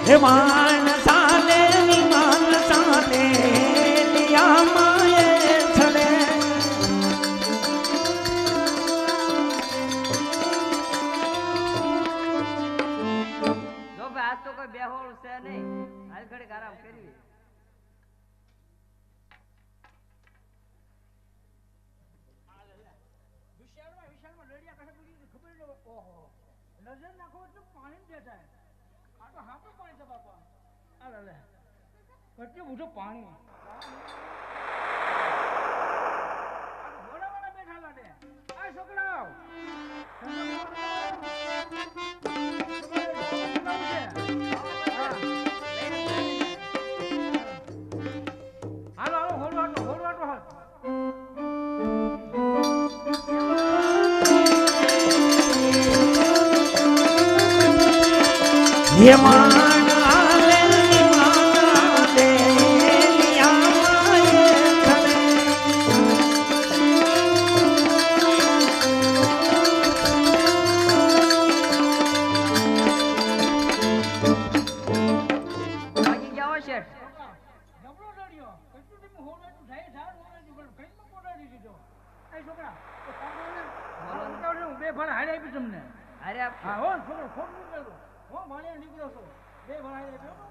હે માન સાલે વિમાન સાલે લિયા માએ છડે જો ભાઈ આજ તો કોઈ બેહોળ છે નહીં હાલ ઘડીક આરામ કરવી નજર નાખો એટલે પાણી દેખાય આ તો હાથું પાણી છે બાપા આ લે કેટલું બધું પાણી ઘોડાવાળા બેઠા લાડે આ છોકરાઓ હાલો હાલો હોલવાટો હાલ હે માન આલે વિમાન સાલે લિયા માએ છડે બાકી ગયા હોય શેઠ જબરો રડ્યો કેટલું તમે હોલવાટું જાય ઝાડ હોલવાટું પણ કઈમાં પોડાડી દીધો એ છોકરા તો કાંદોને હું બે ભાડા હાડી આપી તમને અરે આપ હા હો છોકરો ખોટ નહીં કરતો હો માળિયા નીકળો છો બે ભાડા હાડી આપી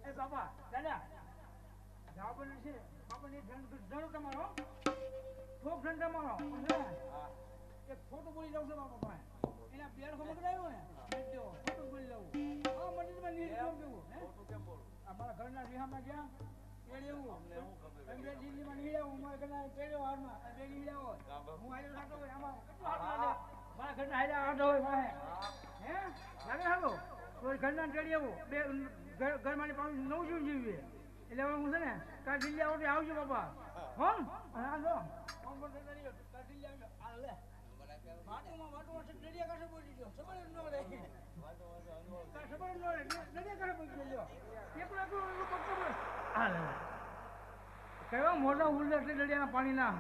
એ બાપા દાદા જાવ બને છે બાપાની ધણ તમારો ખૂબ ધણ તમારો એક ખોટું બોલી જાવ છો બાપા પાસે એના બેર ખબર કરાયો ને દેવો ખોટું બોલી જાવ આ મંદિરમાં નીર કેમ કેવું હે ખોટું કેમ બોલું અમારા ઘરના વિહામાં ગયા તેડ એવું એમ બે દિલ્હીમાં નહીં આવું મારા ઘરના તેડ્યો હારમાં બે નહીં આવો હું આયો ખાતો હોય આમાં કેટલું હાથ લાગે મારા ઘરના હાલ્યા આઠ હોય વાહે હે લાગે હાલો કોઈ ઘરના તેડી આવું બે ઘરમાંની પાણી નવું જીવ જીવીએ એટલે હવે હું છે ને કાલ દિલ્હી આવો આવજો બાપા હો હા જો વાટુમાં નડિયા કાંઠે બોલી ગયો સબર ન રહે સબર ન રહે નડિયા કાંઠે બોલી ગયો એકલો પક્કો હા લે કેવા મોટા ઉલ્લે છે નડિયાના પાણીના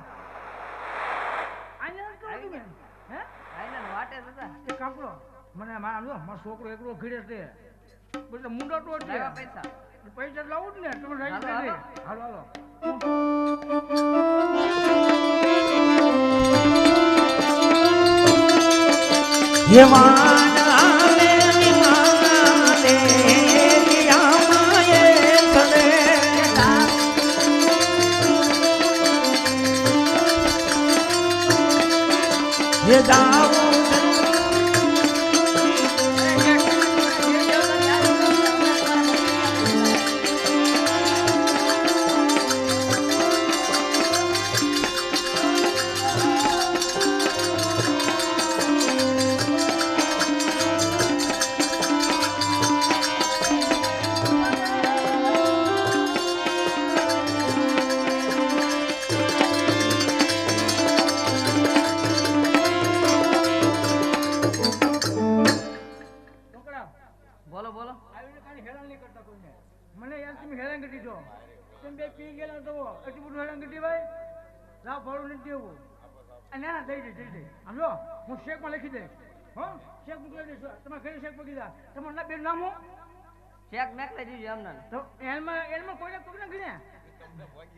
આને તો તમે હે આઈના વાટે હતા એ કાપડો મને મારો છોકરો એકલો ઘીડે છે એટલે મુંડો તો છે પૈસા પૈસા લાવું જ ને તમે રાજી દે હાલો હાલો હે માન આલે વિમાન લિયા માએ છડે હે દાઉદ બોલો બોલો આવીને કાંઈ હેરાન નહીં કરતા કોઈને મને યાર તમે હેરાન કરી દીધો તમે બે પી ગયેલા તો એટલું બધું હેરાન કરી ભાઈ લાવ ભાડું નથી દેવું ના ના દઈ દે આમ જો હું શેકમાં લખી દઈશ હો શેક મોકલી દઈશ તમારા ઘરે શેક મૂકી દા તમારું ના બેન નામ હું ચેક નાખી દીધું અમને તો એમાં કોઈને કોઈને ગણ્યા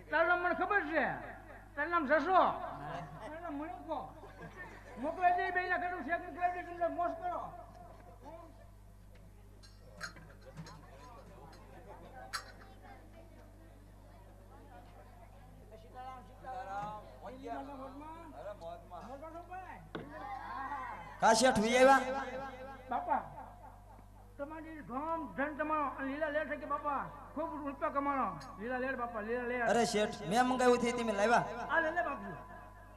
તારું નામ મને ખબર છે તારું નામ જશો તારું નામ મને કહો મોકલાઈ દે બેના ઘરે શેક મોકલાઈ દઈશ તમને મોસ કરો કાશિયા ઠુઈ આવ્યા બાપા તમારી ગામ ધન તમારો લીલા લેર છે કે બાપા ખૂબ રૂપિયા કમાણો લીલા લેર બાપા લીલા લેર અરે શેઠ મેં મંગાવ્યું થી તમે લાવ્યા આ લે બાપુ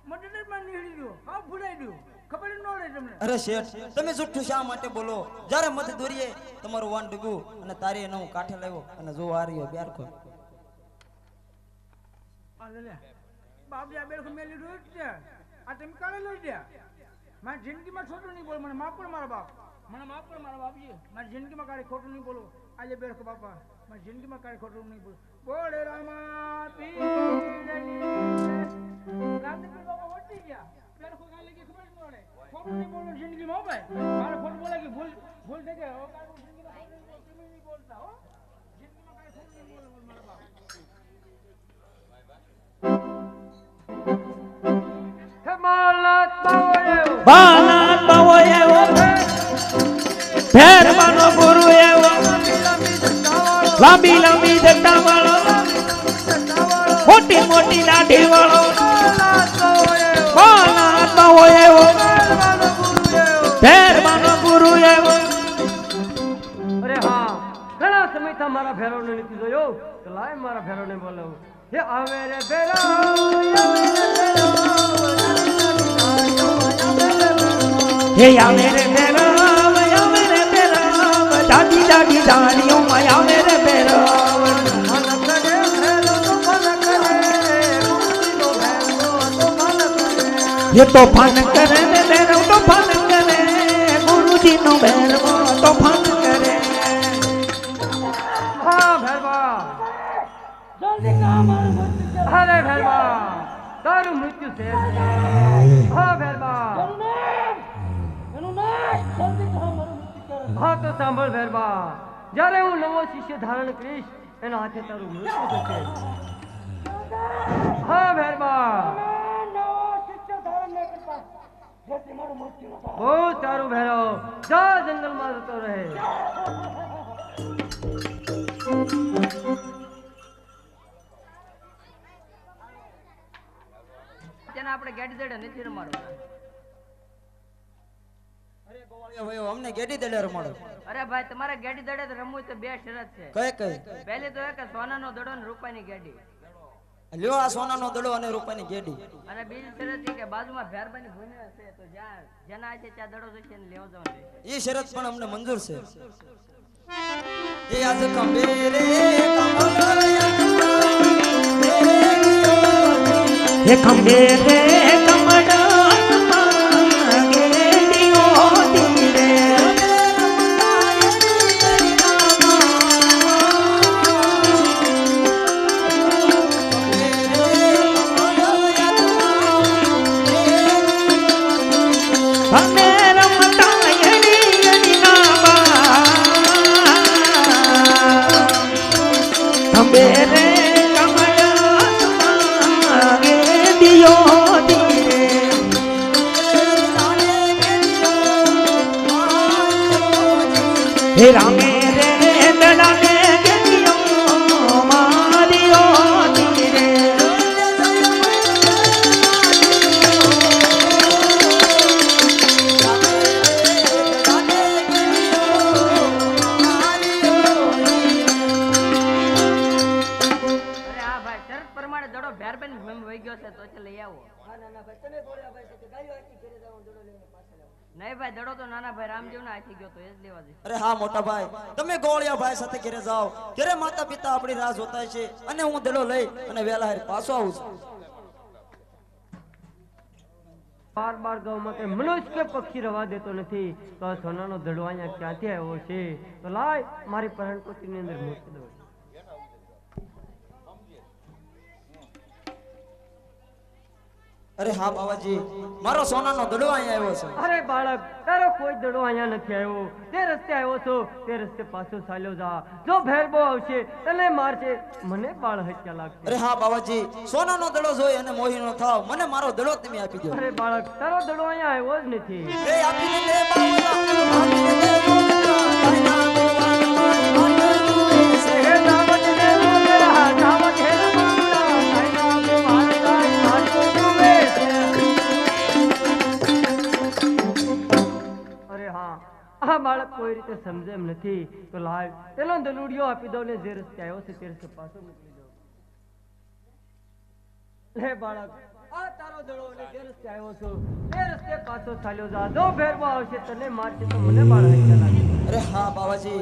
મદદમાં નીકળી ગયો હા ભૂલાઈ ગયો ખબર ન રહે તમને અરે શેઠ તમે જુઠ્ઠું શા માટે બોલો જ્યારે મત દોરીએ તમારું વાન ડૂબું અને તારી એને હું કાંઠે લાવ્યો અને જો આ રહ્યો બ્યારખો આ લે બાપ આ બેરખો મેં લીધું જ છે આ તમે કાલે લઈ ગયા મારી જિંદગીમાં છોટું નહીં બોલ મને માફ કર મારા બાપ મને માફ કર મારા બાપજી મારી જિંદગીમાં કાંઈ ખોટું નહીં બોલો આજે બેરખો બાપા મારી જિંદગીમાં કાંઈ ખોટું નહીં બોલો બોલે રામા પીર રામદેવ બાપા વટી કાંઈ જિંદગીમાં તમે નહીં બોલતા હો જિંદગીમાં કાંઈ ખોટું નહીં બોલો મારા બાપ હે બાળક બાવળ્યો બાલાત બાવો એવો ફેરવાનો ગુરુ એવો લાંબી લાંબી જટા વાળો મોટી મોટી દાઢી વાળો બાલાત બાવો એવો ફેરવાનો ગુરુ એવો અરે હા ઘણા સમયથી મારા ભેરોને નથી જોયો તો લાય મારા ભેરોને બોલાવું હે આવે રે ભેરો હે આવે રે બેરાવ દાદી દાદી દાડીઓ માં આવે રે બેરાવ ये तोफान करे ने बेरो तोफान करे गुरुजी नो बेरवा तोफान करे હા ભેરવા જલ્દી કામ મારું મૃત્યુ છે અરે ભેરવા તારું મૃત્યુ છે હા ભેરવા એનું નાશ જલ્દી કામ મારું મૃત્યુ કરે હા તો સાંભળ ભેરવા જ્યારે હું નવો શિષ્ય ધારણ કરીશ એના હાથે તારું મૃત્યુ થશે હા ભેરવા નવો શિષ્ય ધારણ ન કરતા જેથી મારું મૃત્યુ ન થાય બહુ સારું ભેરો જા જંગલમાં જતો રહે તેને આપણે ગાડી દડે નથી રમાડો અરે ગોવાળિયા ભાઈઓ અમને ગેડી દડે રમાડો અરે ભાઈ તમારે ગાડી દડે તો રમવું તો બે શરત છે કઈ કઈ પહેલી તો એ કે સોનાનો દડો ને રૂપાની ગાડી લ્યો આ સોનાનો દડો અને રૂપાની ગેડી અને બીજી શરત એ કે બાજુમાં ભેરબાની ભૂને છે તો જ્યાં જેના છે ત્યાં દડો જોઈશે ને લેવો જવાનું છે એ શરત પણ અમને મંજૂર છે એ આજ કંબે રે हे खंबे रे कमड़ा गेडियो धीरे हमे रमता यड़ी यड़ी नाबा खंबे रे हे रामे रे दला ने गेलियो मारियो धीरे અરે હા ભાઈ શરત પ્રમાણે દડો ભેરબેન વહી ગયો છે તો છે લઈ આવો નહીં ભાઈ દડો તો નાના ભાઈ રામદેવ ના હાથી ગયો તો એ જ લેવા દે અરે હા મોટા ભાઈ તમે ગોળિયા ભાઈ સાથે ઘરે જાઓ ઘરે માતા પિતા આપણી રાહ જોતા છે અને હું દડો લઈ અને વેલા હારે પાછો આવું છું બાર બાર ગામમાં કે મનુષ્ય કે પક્ષી રવા દેતો નથી તો આ સોનાનો દડો અહીંયા ક્યાંથી આવ્યો છે તો લાય મારી પરણ કોચીની અંદર મૂકી દો અરે હા બાવાજી મારો સોનાનો દડો અહીંયા આવ્યો છે અરે બાળક તારો કોઈ દડો અહીંયા નથી આવ્યો તે રસ્તે આવ્યો છો તે રસ્તે પાછો ચાલ્યો જા જો ભેરબો આવશે તને મારશે મને બાળ હત્યા લાગશે અરે હા બાવાજી સોનાનો દડો જોઈ અને મોહી ન થાવ મને મારો દડો તમે આપી દો અરે બાળક તારો દડો અહીંયા આવ્યો જ નથી એ આપીને દે બાવલા આપીને દે ગોવિંદા તાઈના ગોવાળિયા હે દાવત દે મોગરા દાવત હે મોગરા તાઈના ગોવાળિયા મારતો જુએ અરે હા આ બાળક કોઈ રીતે સમજે એમ નથી તો લાવ પેલો દલુડિયો આપી દો ને જે રસ્તે આવ્યો છે તે રસ્તે પાછો મોકલી દો હે બાળક આ તારો દડો ને જે રસ્તે આવ્યો છો તે રસ્તે પાછો ચાલ્યો જા જો ભેરવો આવશે તને મારશે તો મને બાળ હત્યા લાગે અરે હા બાવાજી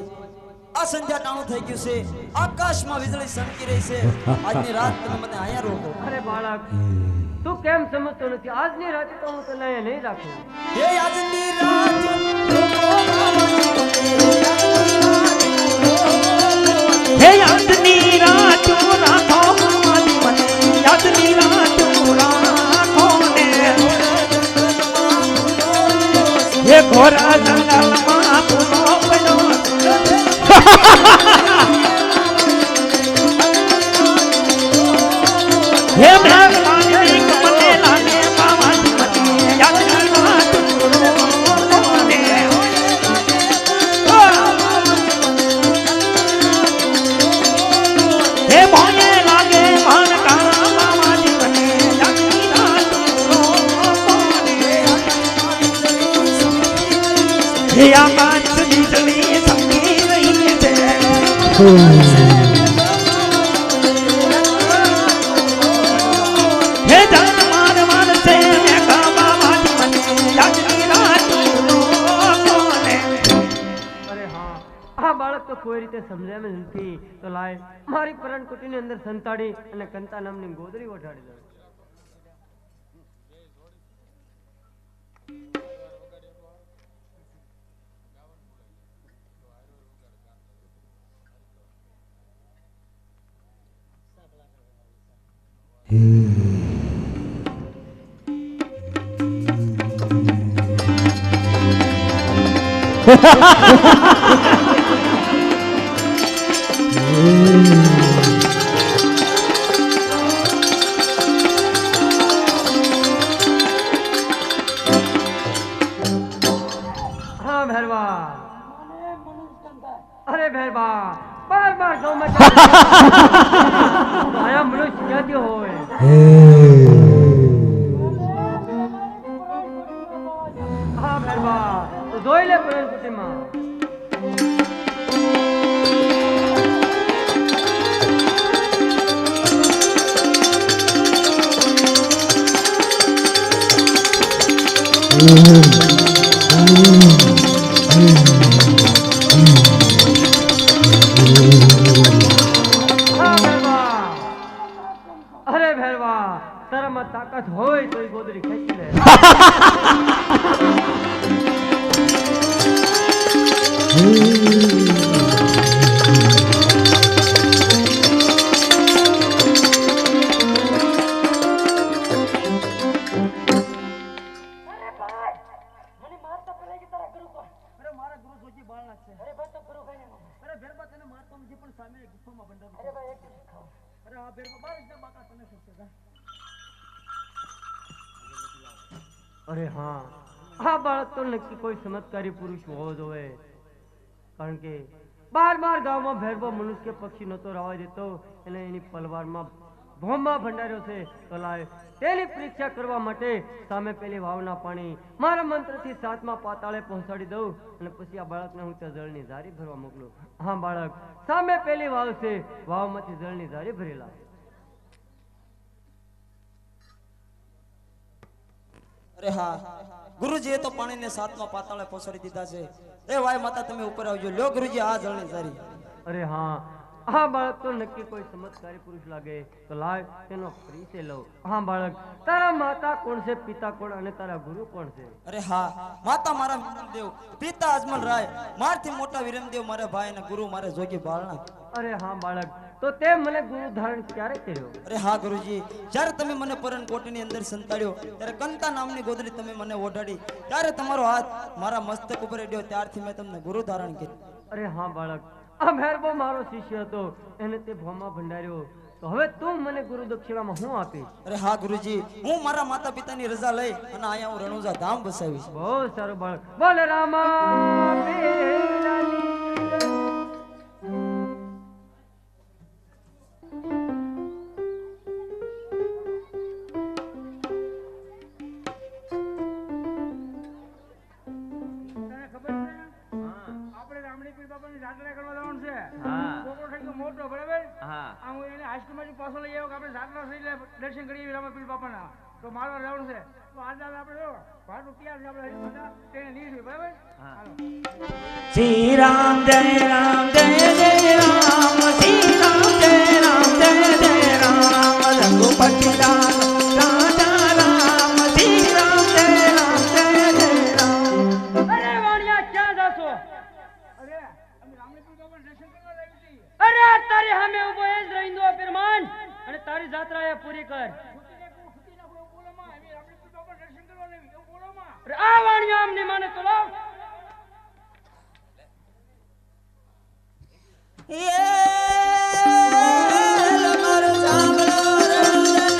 આ સંધ્યા ટાણું થઈ ગયું છે આકાશમાં વીજળી ચમકી રહી છે આજની રાત તમે મને અહીંયા રોકો અરે બાળક તું કેમ સમજતો નથી આજની રાતે તો હું તને અહીંયા નહીં રાખું હે આજની રાત हे यादनी रात राखो माली मने यादनी रात राखो ने ये घोरा जंगल मा पुनो पड़ो હે મહેરબાની મને લાગે બાવાજી મને યાદની વાત કરો ને હે મોયે લાગે મન કાળા બાવાજી મને યાદની વાત કરો હે આકાશ વીજળી ચમકી રહી છે હે જાન માર માર છે મેઘા બાવાજી મને યાદની રાત કોને અરે હા આ બાળક તો કોઈ રીતે સમજાય નથી તો લાય મારી પरणकुटीની અંદર સંતાડી અને કંતા નામની ગોદડી ઓઢાડી દઉં हाँ भैरवा अरे भैरवा बार बार गाँव में आया मनुष्य क्या क्यों होए हाँ भैरवा तो जोई ले परणकुटी मां अरे भैरवा तारा में ताकत होय तो ई गोदड़ी खेंच ले अरे हाँ हाँ बाळक तो नक्की कोई चमत्कारी पुरुष होवो जोवे कारण के बार बार गाँव में भैरવો मनुष्य पक्षी नतो रवा देतो અને એની પલવારમાં ભોમા ભંડાર્યો છે તો લાય તેની પરીક્ષા કરવા માટે સામે પેલી વાવના પાણી મારા મંત્રથી સાતમા પાતાળે પહોંચાડી દઉં અને પછી આ બાળકને હું ત્યાં જળની ઝારી ભરવા મોકલું હા બાળક સામે પેલી વાવ છે વાવમાંથી જળની ઝારી ભરી લાવ અરે હા ગુરુજીએ તો પાણીને સાતમા પાતાળે પહોંચાડી દીધા છે એ વાય માતા તમે ઉપર આવજો લ્યો ગુરુજી આ જળની ઝારી અરે હા हाँ बालक तो नक्की कोई चमत्कारी पुरुष लागे तो लाय तेनो परिचय लो हाँ बालक तारा माता कौन से पिता कौन अने तारा गुरु कौन से अरे हाँ माता मारा वीरमदेव पिता अजमल राय मारथी मोटा वीरमदेव मारे भाई ने गुरु मारे जोगी बाळना अरे हाँ बालक तो ते मने गुरु धारण क्यारे कर्यो अरे हाँ गुरुजी જ્યારે તમે મને પरणकोटीની અંદર સંતાડ્યો ત્યારે કંતા નામની ગોદડી તમે મને ઓઢાડી ત્યારે તમારો હાથ મારા મસ્તક ઉપર અડ્યો ત્યારથી મેં તમને ગુરુ ધારણ કર્યું अरे हाँ बालक आ भैरવો મારો શિષ્ય હતો એને તે ભોમા ભંડાર્યો તો હવે તું મને ગુરુ દક્ષિણામાં હું આપીશ અરે હા ગુરુજી હું મારા માતા પિતાની રજા લઈ અને અહીંયા હું રણુજા ધામ બસાવીશ બહુ સારું બાળક બોલ રામા પીરાની दर्शन करिए रामापीर बापा ना तो मारो रावण से तो आज આપણે જો ભાડું ક્યાં છે આપણે બધા તેને લીધી બરાબર હાલો श्री राम जय राम जय जय राम श्री राम जय राम रघुपति राम राजा राम श्री राम जय राम अरे वाणिया क्या जासो अरे हम रामापीर बापा दर्शन કરવા લાગી છીએ अरे तारी हमें उभो જ રહીંદો પેરમાન અને તારી જાત્રા એ પૂરી કર आ वाणिया हमने माने तो लाव ये लमर जांगलो रंजन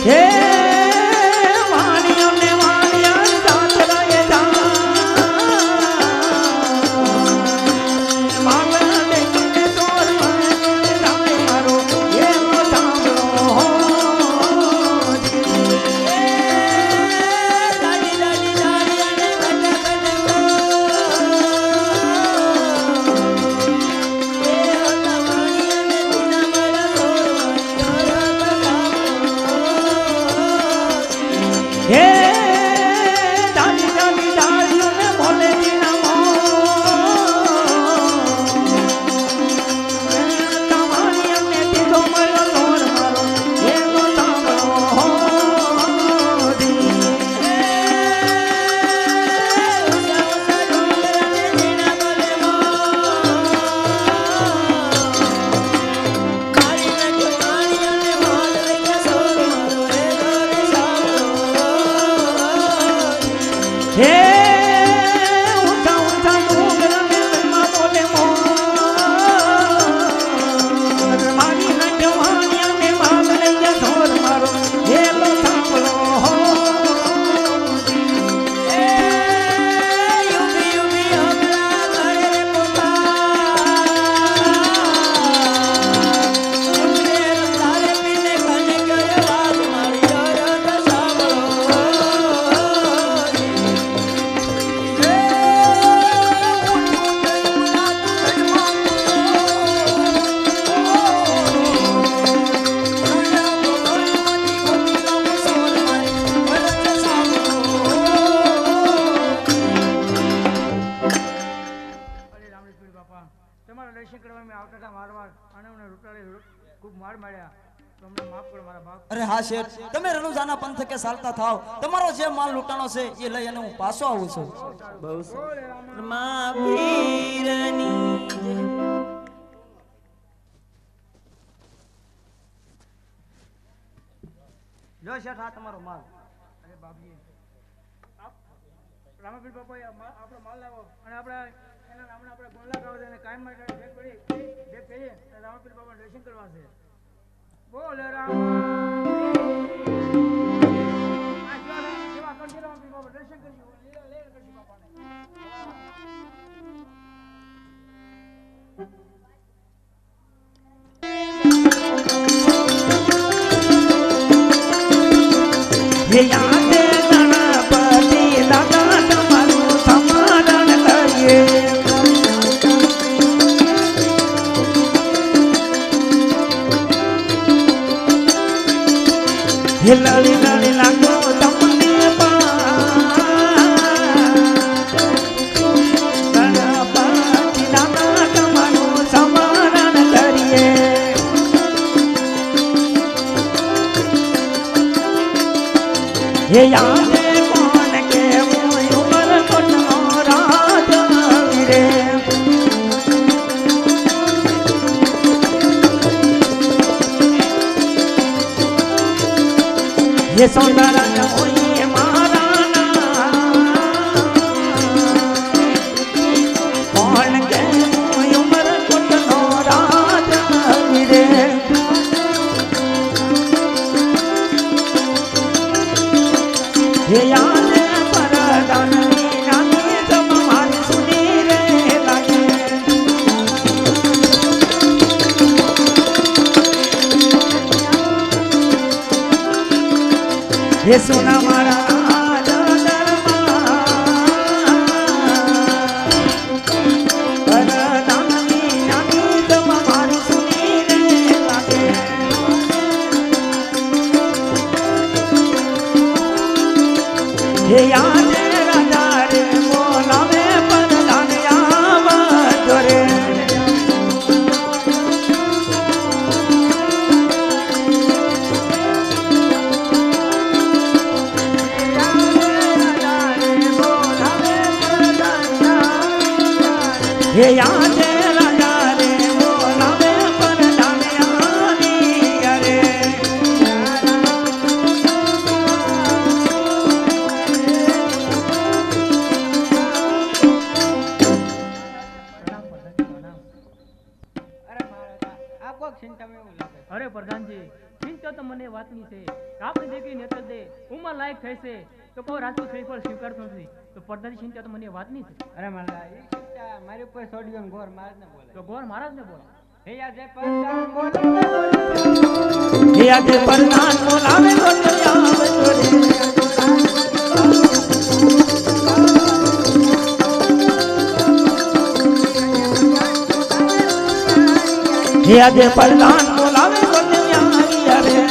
હે વાણિયો ને વાણિયા સાતરાએ જા માગણા દેખીને તોર મને રાય મારો એનો સાંભળો હો હે દાદી દાદી દાદીઓ ને બોલે દીના તમારી અમને દીધો મળ્યો તોર મારો એનો સાંભળો હો હે ઊંચા ઊંચા ડુંગરા ને મનમાં બોલે મોર મારી નટવાણિયા ને માગ લઈ ગયા ઢોર મારો હેલો સાંભળો હો અરે રામલીપીર બાપા તમારા દર્શન કરવા મેં આવતા હતા વારવાર અને મને રૂટાડે ખૂબ માર માર્યા તો અમને માફ કરો મારા બાપ અરે હા શેઠ તમે રણુજાના પંથકે ચાલતા થાવ તમારો જે માલ લૂંટાણો છે એ લઈ અને હું પાછો આવું છું લો શેઠ આ તમારો માલ અરે બાપજી રામાપીર બાપાએ આપણો માલ લાવો અને આપણે એના નામના આપણે ગોળલા ગાવ અને કાયમ માટે ભેગ કરીએ અને રામાપીર બાપાને દર્શન કરવા છે બોલ રામ સેવા કરજો રામાપીર બાપા દર્શન કરજો લીલા લે કરજો બાપાને હે યાદ ગણપતિ દાદા તમારું સમાધાન કરીએ હે લડી લડી લાગો તમને ગણપતિ દાદા તમારું સમાધાન કરીએ હે યાદ કોણ કેવું ઉમર કોટનો રાજ રે હે સૌંદર્ય હોય મારા કોણ કેવું ઉમર કોટનો રાજ રે હે યાદ પરદાનની નાની સબ મારી સુની રે લાગે હે સોના મારા પરદાનની નાની સબ મારી સુની રે લાગે હે યાદ રાજા રે બોલાવે પરદાન આવજો રે હે યાદ રાજા રે બોલાવે પરદાન આની રે અરે પ્રધાનજી ચિંતા તો મને વાતની છે આપણે આપણી દીકરી નેતર દે ઉંમર લાયક થઈ છે તો કોઈ રાજપૂત શ્રીફળ સ્વીકારતો નથી તો પડદાની ચિંતા તો મને વાત નહીં છે. અરે મારા એ ચિંતા મારી ઉપર છોડ્યો ને ગોર મહારાજ ને બોલે તો ગોર મહારાજ ને બોલો. હે આજે પરદાન બોલે હે આજે પરદાન બોલાવે ગોઠિયાવે જોડે. હે આજે પરદાન બોલાવે ગોઠિયાવે રે.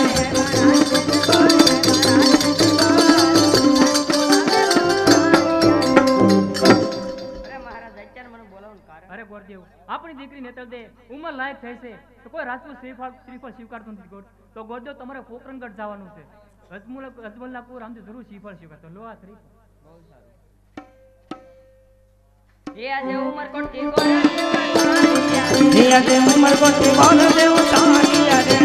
અરે મહારાજ અત્યારે મને બોલાવવાનું કારણ અરે ગોરદેવ આપણી દીકરી નેતર દે ઉંમર લાયક થઈ છે તો કોઈ રાજપૂત શ્રીફળ સ્વીકારતો નથી ગોર. તો ગોરદેવ તમારે પોકરણગઢ જવાનું છે. અજમલના પુર આમથી જરૂર શ્રીફળ સ્વીકારતો લો આ શ્રીફળ. હે આજે ઉમરકોટ થી ગોર હે આજે ઉમરકોટ થી ગોર દેવ સાનિયા રે.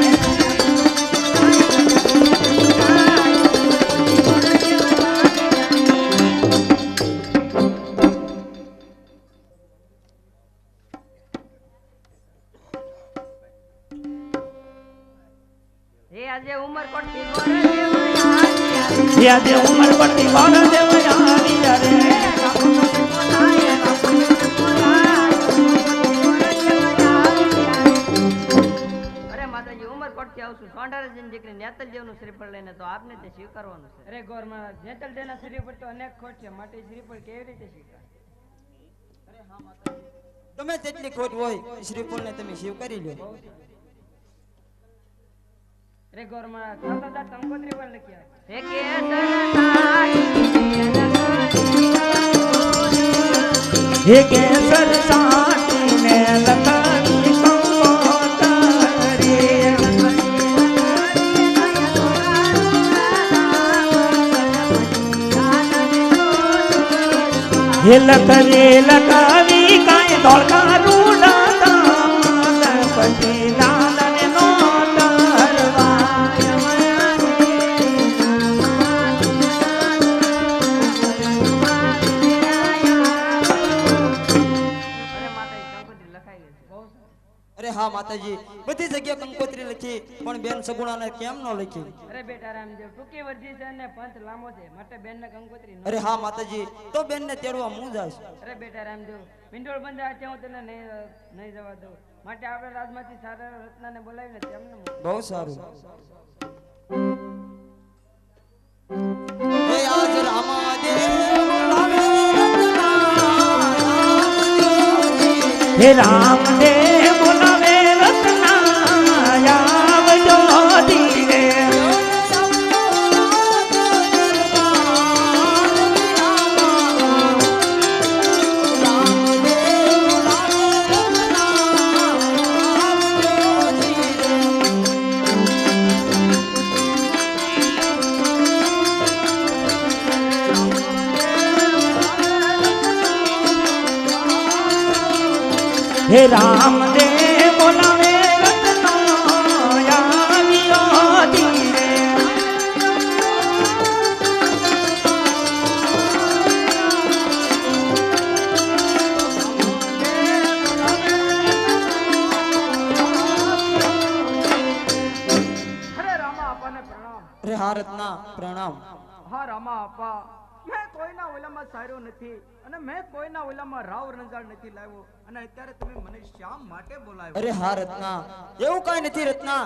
હે આજે ઉમરકોટ થી ગોર દેવ આલિયા હે આજે ઉમરકોટ થી ગોર દેવ સાનિયા રે. અરે માતાજી ઉમરકોટ થી આવશું સોંઢારાજીની દીકરી નેતલદેવનું શ્રીફળ લઈને તો આપને તે સ્વીકારવાનું છે. અરે ગોર મહારાજ નેતલદેવના શ્રીફળ તો અનેક ખોટ છે માટે શ્રીફળ કેવી રીતે સ્વીકાર? ગમે તેટલી ખોટ હોય શ્રીફળને તમે સ્વીકારી લો. અરે ગોર મહારાજ સતત કંકોત્રી પર લખ્યા હે હે કેસર સાટીને લખની કંકોત્રી. હે લખાવી કાંઈ ધોળકા રૂડા પછી લાલને નો અરે હા માતાજી બધી જગ્યાએ કંકોત્રી લખી પણ બેન સગુણાને કેમ ન લખી? અરે બેટા રામદેવ ટૂંકી વર્ધી છે અને પંથ લાંબો છે માટે બેન ને કંકોત્રી ન. અરે હા માતાજી તો બેન ને તેડવા હું જાશ. અરે બેટા રામદેવ મિંડોળ બંધા છે હું તને નહીં જવા દઉં માટે આપણે રાજમાંથી સારા રત્નાને બોલાવીને તેમને બહુ સારું. હે આજ રામાદેવ બોલાવે હે રામદેવ બોલાવે રત્ના આવજો ધીરે. હે રામદેવ બોલાવે રત્ના આવ્યો ધીરે. અરે રામા આપાને પ્રણામ. અરે હા રત્ના પ્રણામ. હા રામા આપા મેં કોઈના ઓલામાં સાર્યો નથી અને મેં કોઈના ઓલામાં રાવ રંજાડ નથી લાવ્યો અને અત્યારે તમે મને શા માટે બોલાવ્યો? અરે હા રત્ના એવું કાંઈ નથી રત્ના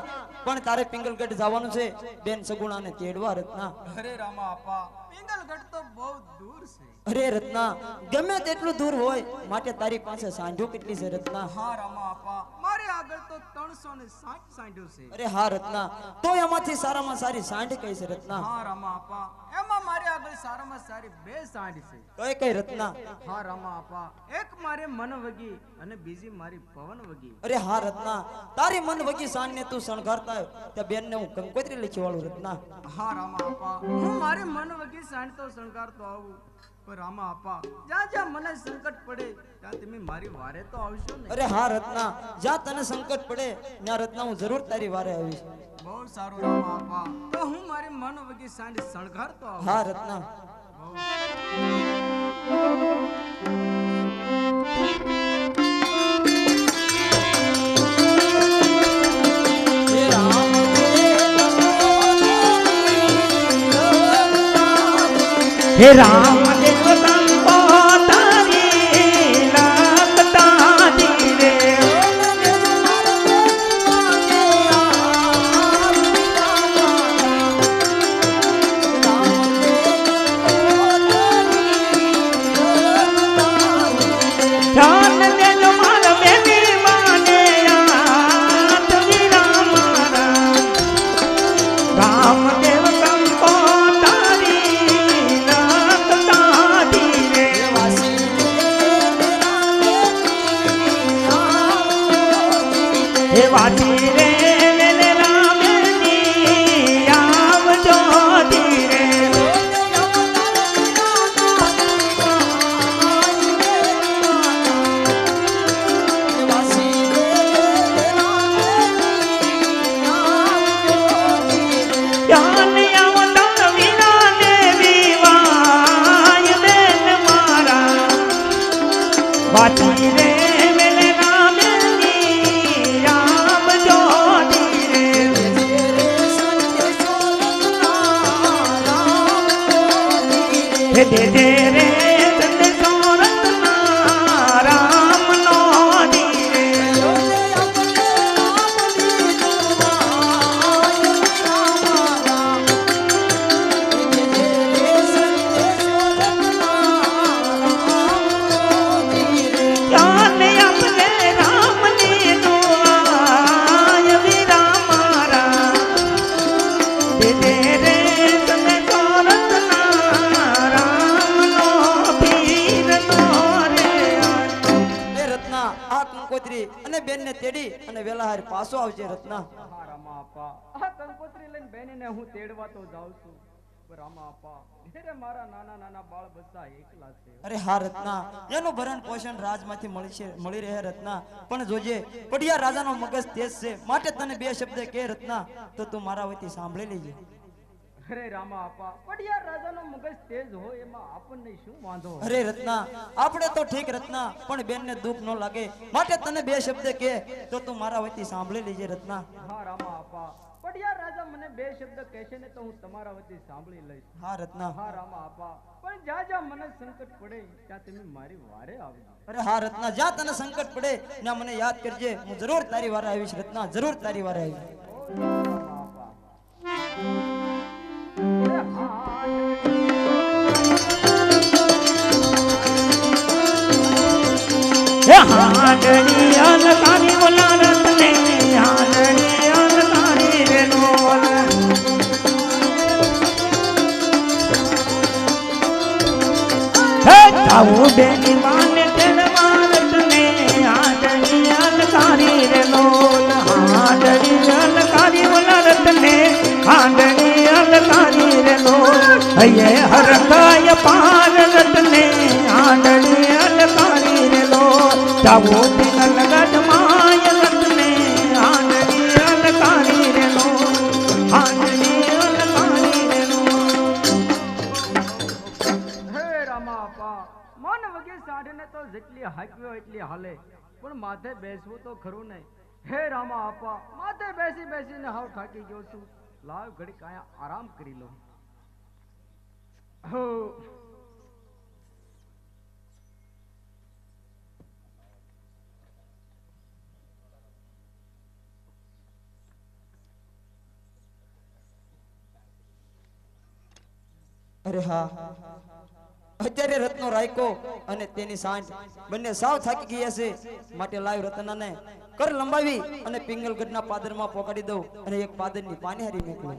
પણ તારે પિંગલગઢ જવાનું છે બેન સગુણાને તેડવા રત્ના. અરે રામા આપા પિંગલગઢ તો બહુ દૂર છે. અરે રત્ના ગમે તેટલું દૂર હોય માટે તારી પાસે સાંઢો કેટલી છે રત્ના? હા રામા આપા મારી આગળ તો 360 સાંઢો છે. અરે હા રત્ના તો એમાંથી સારામાં સારી સાંઢ કઈ છે રત્ના? હા રામા આપા એમાં મારી આગળ સારામાં સારી બે સાંઢ છે. કઈ કઈ રત્ના? હા રામા આપા એક મારે મન વગી અને બીજી મારી પવન વગી. અરે હા રત્ના તારી મન વગી સાંઢને તું શણગારતા હોય ત્યાં બેન ને હું કંકોત્રી લખી વાળું રત્ના. હા રામા આપા હું મારી મન વગી સાંઢ તો શણગારતો આવું પણ રામા આપા જ્યાં જ્યાં મને સંકટ પડે ત્યાં તમે મારી વારે તો આવશો ને? અરે હા રત્ના જ્યાં તને સંકટ પડે ત્યાં રત્ના હું જરૂર તારી વારે આવીશ. બહુ સારું રામા આપા તો હું મારી મન વગી સાંઢ શણગારતો આવું. હા રત્ના. હે રામ હે રામદેવ કંકોતરી લખતા ધીરે ધ્યાન દેજો મારા બેની માને યાદ વિરામ રામદેવ કંકોતરી લખતા ધીરે હે વાસી રે વેલે રામની આવજો ધીરે ધ્યાન આવતા વિનાને વિવાય બેન મારા વાસી રે વેલે રામની આવજો ધીરે હે દેજે રે સંદેશો રત્ના રામનો ધીરે ધ્યાન આપને રામની દુઆય વિરામ મારા દેજે રે સંદેશો રત્ના રામનો પીરનો રે એ રત્ના આ કંકોત્રી અને બેનને તેડી અને વેલાહાર પાછો આવજે રત્ના. હા રામા આપા આ કંકોત્રી લઈને બેનને હું તેડવા તો જાઉં છું પણ રામા આપા ઘેરે મારા નાના નાના બાળ બચ્ચા એકલા છે. અરે હા રત્ના, એનું ભરણ પોષણ રાજમાંથી મળી રહે રત્ના. પણ જોજે પડિયા રાજાનો મગજ તેજ છે, માટે તને બે શબ્દ કે રત્ના તો તું મારા વતી સાંભળી લેજે. અરે રામા આપા પડિયા રાજાનો મગજ તેજ હોય એમાં આપણને શું વાંધો? અરે રત્ના, આપણે તો ઠીક રત્ના, પણ બેનને દુઃખ ન લાગે માટે તને બે શબ્દ કે તો તું મારા વતી સાંભળી લેજે રત્ના. હા રામા આપા પડિયા રાજા મને બે શબ્દ કહેશે ને તો હું તમારા વતી સાંભળી લઈશ. હા રત્ના. હા રામા આપા પણ જ્યાં જ્યાં મને સંકટ પડે ત્યાં તમે મારી વારે આવજો. અરે હા રત્ના, જ્યાં તને સંકટ પડે ત્યાં મને યાદ કરજે, હું જરૂર તારી વારે આવીશ રત્ના, જરૂર તારી વારે આવીશ. રામા આપા હે હાંડણી અલકારી બોલા રત્ને હાંડણી અલકારી રે નોલ હે તાવું બેની માને તેડવા રત્ને હાંડણી અલકારી રે નોલ હાંડણી અલકારી બોલા રત્ને હાંડણી અલકારી રે નોલ હૈયે હરખાય પાર રત્ને હાંડણી અલકારી રે નોલ તાવો તિલક ગજમાય રત્ને હાંડણી અલકારી રે નોલ હાંડણી અલકારી રે નોલ હે રામા આપા મન વગે સાઢને તો જેટલી હાક્યો એટલી હાલે પણ માથે બેસવું તો ખરું નહીં. હે રામા આપા માથે બેસી બેસીને હાવ થાકી ગયો છું, લાવ ઘડી કાયા આરામ કરી લો. હો અરે હા, અત્યારે રત્નો રાયકો અને તેની સાંજ બંને સાવ થાકી ગયા છે, માટે લાવ રત્નાને કર લંબાવી અને પિંગલગઢના પાદરમાં પોકાડી દઉં અને એક પાદરની પાનેહારી મોકલું.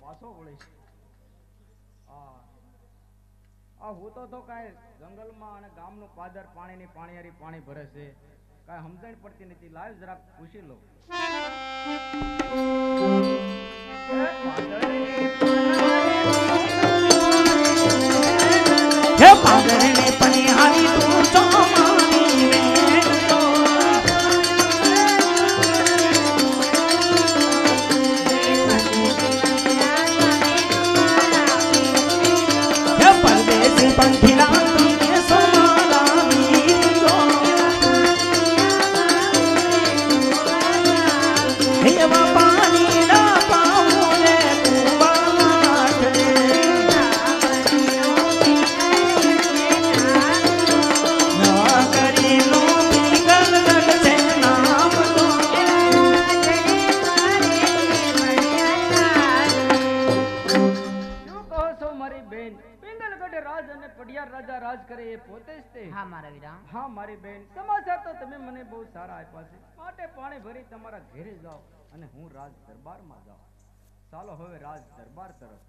પાછો વળીશ. આ હું તો કાંઈ જંગલમાં અને ગામનું પાદર પાણીની પાણીયારી પાણી ભરે છે, કાંઈ સમજણ પડતી નથી. લાવ જરાક પૂછી લો. હે પાદરને પનિહારી તું તો મારી રે તો હે પરદેશી પંખીડા તમે સોમારા વીરો એવા પાણી ના પાઉં રે કુવાટ રે ના કરી નો પીગલ ગઢ છે નામ તો શું કહો છો મારી બેન? પિંગલગઢે રાજ અને પડિયાર રાજા રાજ કરે એ પોતે જ તે. હા મારા વીરા. હા મારી બેન, સમાચાર તો તમે મને બહુ સારા આપ્યા છે, માટે પાણી ભરી તમારા ઘરે જાઓ અને હું રાજ દરબારમાં જાઉં. ચાલો હવે રાજ દરબાર તરફ.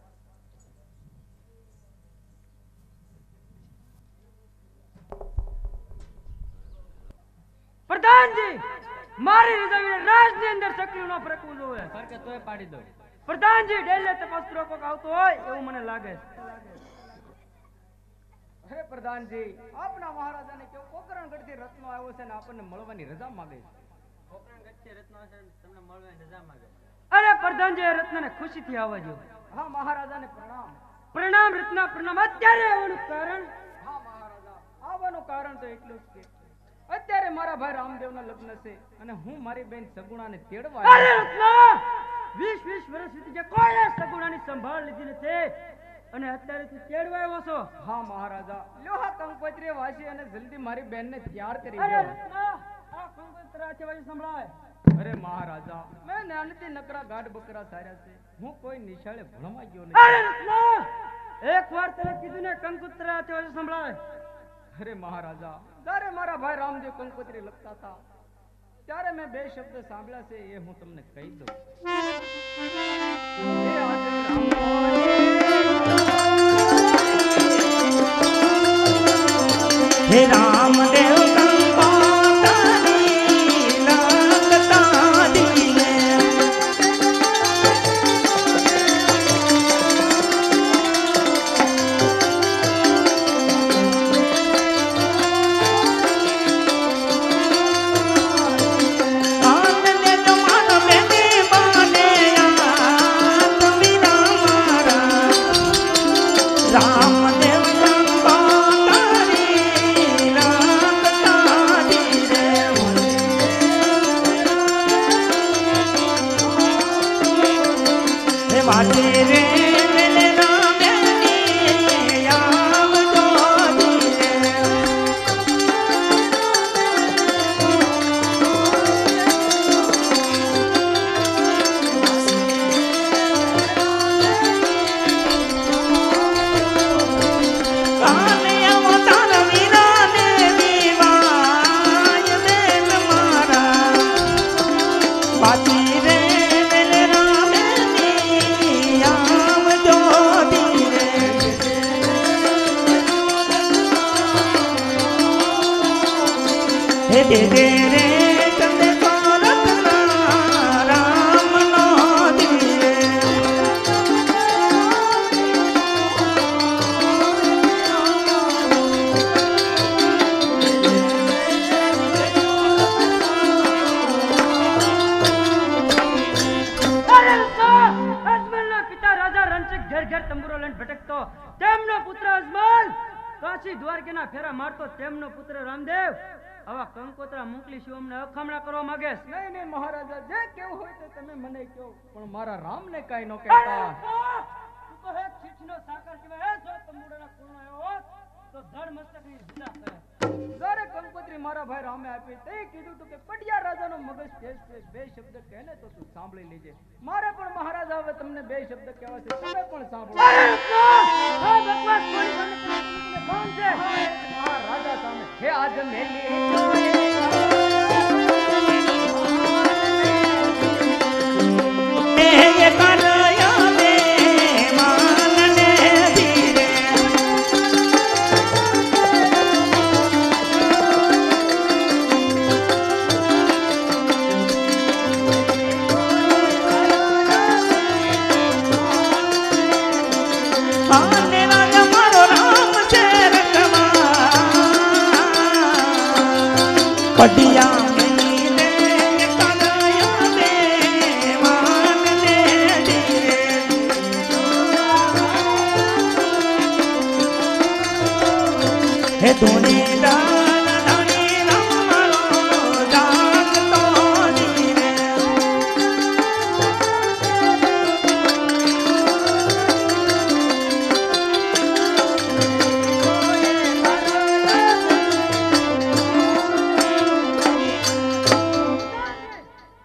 પ્રધાનજી, મારી રજાવીને રાજની અંદર સકલીનો ફરકવું જોવે. સર કે તોય પાડી દો. પ્રધાનજી, ડેલે તપાસ કરો કોક આવતો હોય એવું મને લાગે છે. અરે પ્રધાનજી, આપના મહારાજાને કેવું પોકરણગઢથી રત્નો આવ્યો છે ને આપણને મળવાની રજા માંગે છે. પોકરણગઢથી રત્નો છે તમને મળવાની રજા માંગે છે. અરે પ્રધાનજી, એ રત્નને ખુશીથી આવવા દો. હા મહારાજાને પ્રણામ. પ્રણામ રત્ના પ્રણામ. અત્યારે આવવાનું કારણ? હા મહારાજા, આવવાનું કારણ તો એટલું જ કે અત્યારે મારા ભાઈ રામદેવના લગ્ન છે અને હું મારી બેન સગુણાને તેડવા આવ્યો. અરે રત્ના, 20 વર્ષ સુધી જે કોઈ સગુણાની સંભાળ લીધી નથી અને અત્યારે તું તેડવા આવ્યો છો? હા મહારાજા, લોહા કંકોત્રી વાસી અને જલ્દી મારી બેનને તૈયાર કરી દો. અરે રત્ના, આ કંકોત્રા છે વાસી સંભળાય. અરે મહારાજા, મેં નાનથી નકરા ગાઢ બકરા સાર્યા છે, હું કોઈ નિશાળે ભણવા ગયો નથી. અરે રત્ના, એકવાર તને કીધું ને કંકોત્રા છે વાસી સંભળાય. અરે મહારાજા, જ્યારે મારા ભાઈ રામદેવ કંકોત્રી લખતા હતા ત્યારે મેં બે શબ્દ સાંભળ્યા છે, એ હું તમને કહી દઉં. હે રામદેવ કંકોત્રી લખતા દીને આનંદ જમાન બેને બાને આત વિના મારા રામદેવ કંકોત્રી લખતા દીને હે વાટે રે મેલે રામની આવજો દીને કાને અવતાર વિના દેવી વાય બેન મારા વાટી રે મેલે રામની આવજો દીને હે દે દે રે તમને રત્ના રામનો દીને અજમલના પિતા રાજા રણછોડ ઘેર ઘેર તંબુરો લઈને ભટકતો, તેમનો પુત્ર અજમલ કાશી દ્વારકાના ફેરા મારતો, તેમનો પુત્ર રામદેવ આવા કંકોત્રા મોકલી શું અમને અખમણા કરવા માંગે છે? નહીં નહીં મહારાજા, જે કેવું હોય તો તમે મને કહો, પણ મારા રામને કાઈ ન કહેતા. તું તો હે છીછનો સાકાર સિવાય હે જો તંબુરાના કુળનો આવ્યો હોત તો ધડ મસ્તકની જુદા કરે. જ્યારે કંકોત્રી મારા ભાઈ રામે આપી તે કીધું તું કે પડિયા રાજાનો મગજ ફેસ બે શબ્દ કહે ને તો તું સાંભળી લેજે. મારે પણ મહારાજા હવે તમને બે શબ્દ કહેવા છે, તમે પણ સાંભળો. રાજા સામે હે આજ મેલી એ કરયા દે માનને ધીરે આને રાજા મારો રામ છે રખવા પડિયા મેલી દે કરયા દે માનને ધીરે હે ધોની દાન ધણી રમણો જાગતો નીરે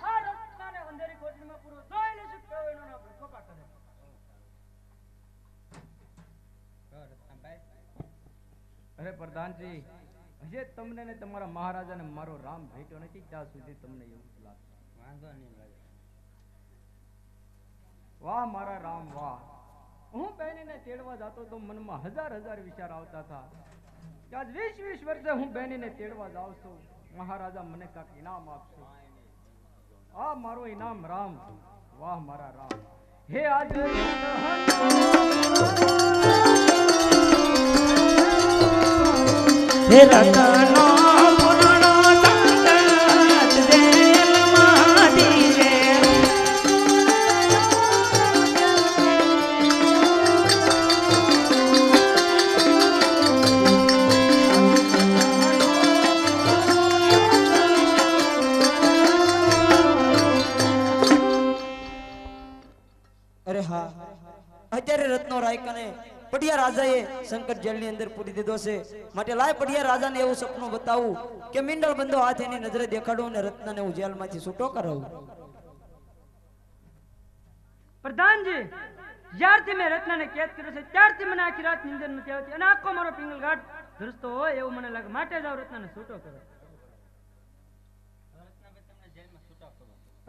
આ રત્નાને અંધેરી કોટડીમાં પૂરો જોઈ લેશું કેવો એનો ના ખોપા કરે. અરે પ્રધાનજી, હજે તમને ને તમારા મહારાજાને મારો રામ ભેટ્યો નથી ત્યાં સુધી તમને એવું જ લાગે. વાંધો નહીં લાગે. વાહ મારા રામ વાહ. હું બહેનીને તેડવા જતો તો મનમાં હજાર હજાર વિચાર આવતા હતા કે આજ 20 વર્ષે હું બહેનીને તેડવા જાઉં છું, મહારાજા મને કાંક ઇનામ આપશે. આ મારો ઇનામ રામ. વાહ મારા રામ. હે આજ હે રતનો પુરાણો સંગત જેલમાં દીરે અરે હા, અત્યારે રત્નો રાયકાને પડિયા રાજાએ સંકટ જેલની અંદર પૂરી દીધો છે. માટે લાય પડિયા રાજાને એવું સપનું બતાવું કે મિંડળ બંધો હાથ એની નજરે દેખાડું અને રત્નને હું જેલમાંથી છૂટો કરાવું. પ્રધાનજી, જ્યારથી મેં રત્નાને કેદ કર્યો છે ત્યારથી મને આખી રાત નીંદર નથી આવતી અને આખો મારો પિંગલઘાટ ધ્રુજતો હોય એવું મને લાગે. માટે જ આ રત્નાને છૂટો કરો.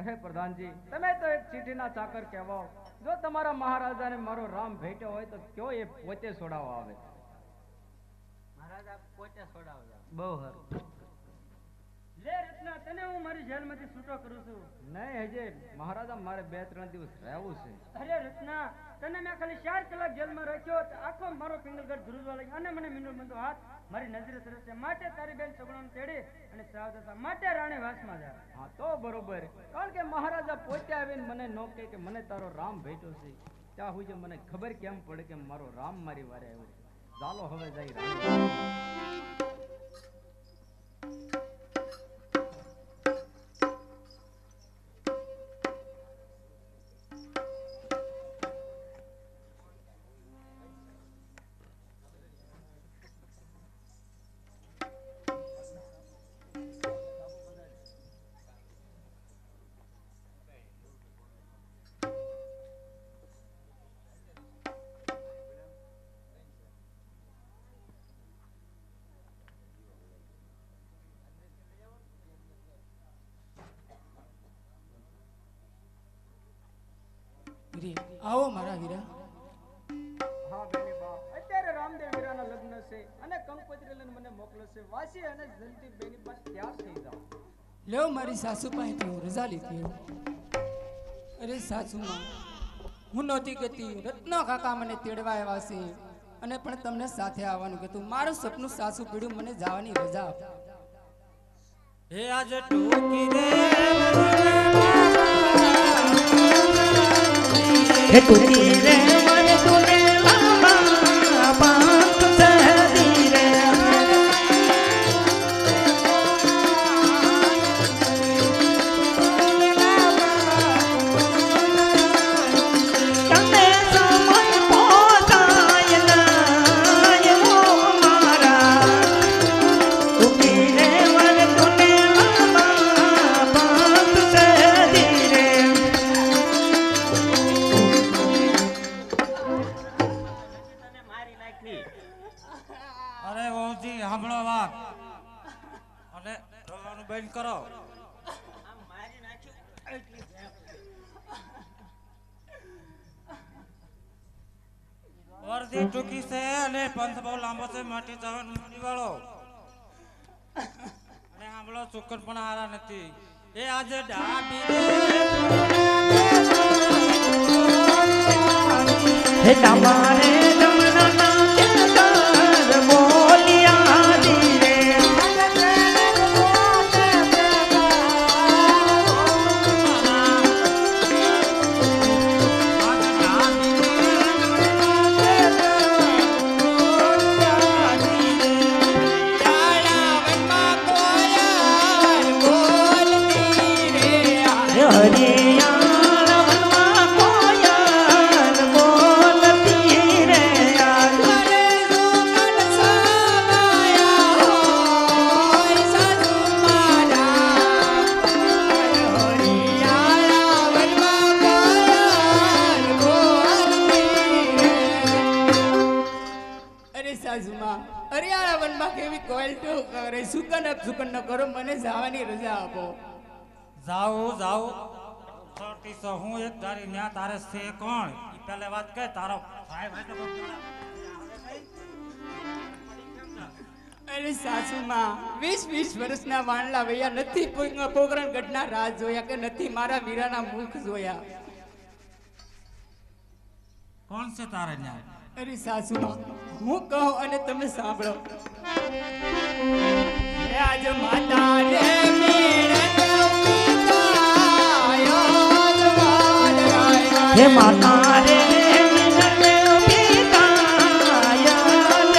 અરે પ્રધાનજી, તમે તો એક ચીઠીના ચાકર કહેવાઓ. જો તમારા મહારાજાને મારો રામ ભેટ્યો હોય તો કયો એ પોતે છોડાવવા આવે. મહારાજા પોતે છોડાવવા. બહુ સારું. લે રત્ના, તને હું મારી જેલમાંથી છૂટો કરું છું. નહીં હજે મહારાજા, મારે 2-3 દિવસ રહેવું છે. અરે રત્ના, તને મેં ખાલી 4 કલાક જેલમાં રાખ્યો તો આખો મારો પિંગલઘાટ ધ્રુજવા લાગ્યો અને મને મિંડળ બંધો હાથ મારી નજરે સરસ છે. માટે તારી બેન સગુણાને તેડી અને શ્રાવદશા માટે રાણી વાસમાં જા. હા તો બરોબર. કારણ કે મહારાજા પોતે આવીને મને નો કહે કે મને તારો રામ ભેટ્યો છે, ત્યાં સુધી મને ખબર કેમ પડે કે મારો રામ મારી વારે આવ્યો છે. ચાલો હવે જઈ રાણી. આવો મારા વીરા. હા બેની બાપ, અત્યારે રામદેવ વીરાના લગ્ન છે અને કંકોત્રી લઈને મને મોકલે છે. વાસી અને જલ્દી બેની બાપ તૈયાર થઈ જાઓ. લેવ મારી સાસુ પાસેથી હું રજા લીધી. અરે સાસુમાં, હું નહોતી કહેતી, રત્નો કાકા મને તેડવા આવ્યા છે અને પણ તમને સાથે આવવાનું કહેતું. મારું સપનું સાસુ પીડ્યું, મને જવાની રજા આપો. હે આજે ટોકી રે હે ટોકી રે મને તુને લાંબા પાંખ સહદી રે તને સમય પહોંચાય ના એવો મારા ટોકી રે મને તુને લાંબા પાંખ સહદી રે અરે વહુજી સાંભળો વાત અને રવાનું બંધ કરો. વર્દી ટૂંકી છે અને પંથ બહુ લાંબો છે, માટે જવાનું નિવાળો. અને સાંભળો, ચોક્કસ પણ હારા નથી. એ આજે દાડી હે તમારે જમના કેદાર બોલિયા દીરે સાસુમાં હરિયાળા વનમાં કેવી કોયલટો કરે સુકન ન કરો મને જવાની રજા આપો જાઉં જાઉં છોટી સો હું એક તારી ન્યા તારે છે કોણ ઈ પહેલે વાત કે તારો ભાઈ ભાઈ તો કોણ અરે સાસુમાં 20 વર્ષના વાણલા વૈયા નથી પોકરણ ગઢના રાજ જોયા કે નથી મારા વીરાના મુખ જોયા કોણ છે તારે ન્યા અરે સાસુમાં હું કહું અને તમે સાંભળો હે આજ માતા રે હે માતા રે પિતા યજમાન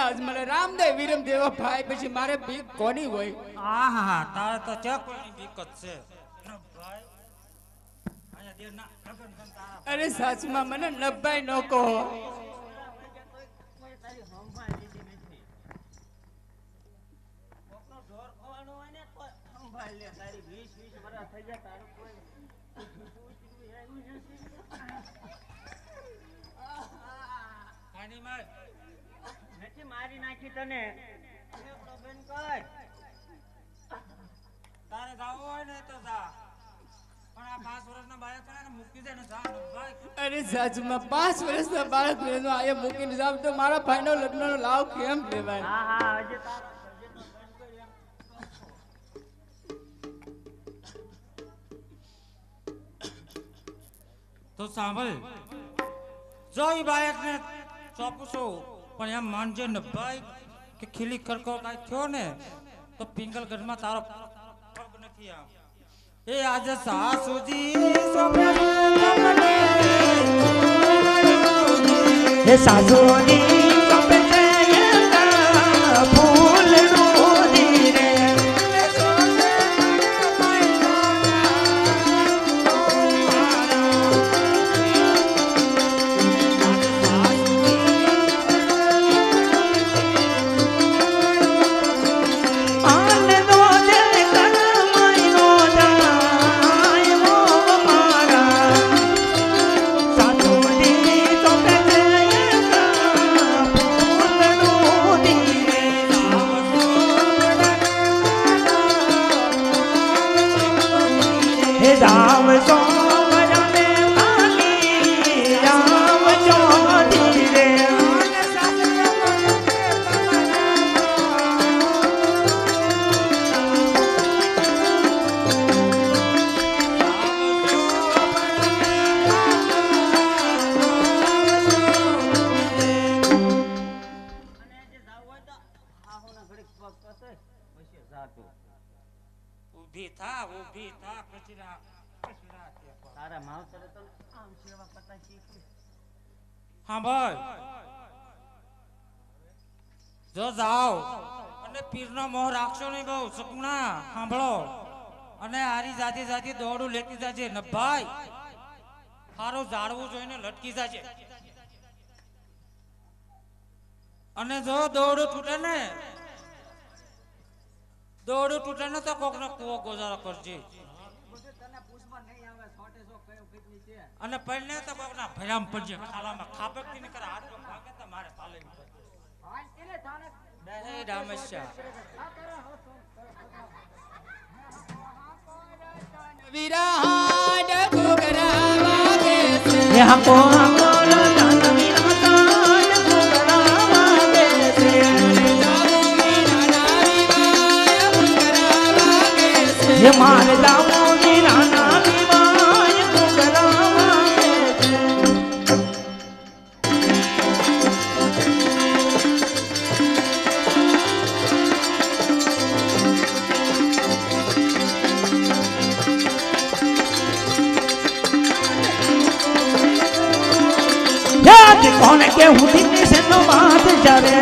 રાય મારે રામદેવ વીરમ દેવા ભાઈ પછી મારે બીક કોની હોય આહા તારે તો ચકોની બીક જ છે ભાઈ આયા દેર ના લગન કર તારા અરે સાસુમાં મને નભાઈ નો કહો મારી નાખી તને બેન કર તારે જાવું હોય ને તો જા પણ આ 5 વર્ષના બાળક ને મૂકી દે ને જા ભાઈ અરે સાસુમાં 5 વર્ષના બાળક ને આયા મૂકીને જાવ તો મારા ભાઈનો લગ્નનો લાવ કેમ લેવાય હા હા હજે તો સાંભળ જો ઈ બાળક ને ચોપું છું પણ એમ માનજે ને ભાઈ કે ખીલી ખરકો કાંઈ થયો ને તો પિંગલગઢમાં તારો પગ નથી આમ એ આજે સાસુજી હે સાસુની સોંપે છે ફૂલ રોજી રે રામ સોમ રમે ખાલી રામ ચોધી રે ઊભી થા પછી તારા માવતરે તો આમ સેવા કરતા શીખી હા ભાઈ જો જાઓ અને પીરનો મોહ રાખશો નહીં બહુ સપના સાંભળો અને હારી જાતી જાતી દોડું લેતી જાજે ન ભાઈ હારું જાળવું જોઈને લટકી જાજે અને જો દોડું તૂટે ને તો કોકનો કૂવો ગુજારો કરજે અને પહેલે તો કોકના ભરામ પડજે ખાલામાં ખાપકતી ને કરે હાથ ભાગે તો મારે પાલે નહીં રામેશ્યા વિરાટ ઘૂઘરા વાગે છે यहाँ को बोलो जानवी रातान घुघरा वागे से ये मार जाओ वीराना विवाय घुघरा वागे से याद कौन के हुदी से नो बात जावे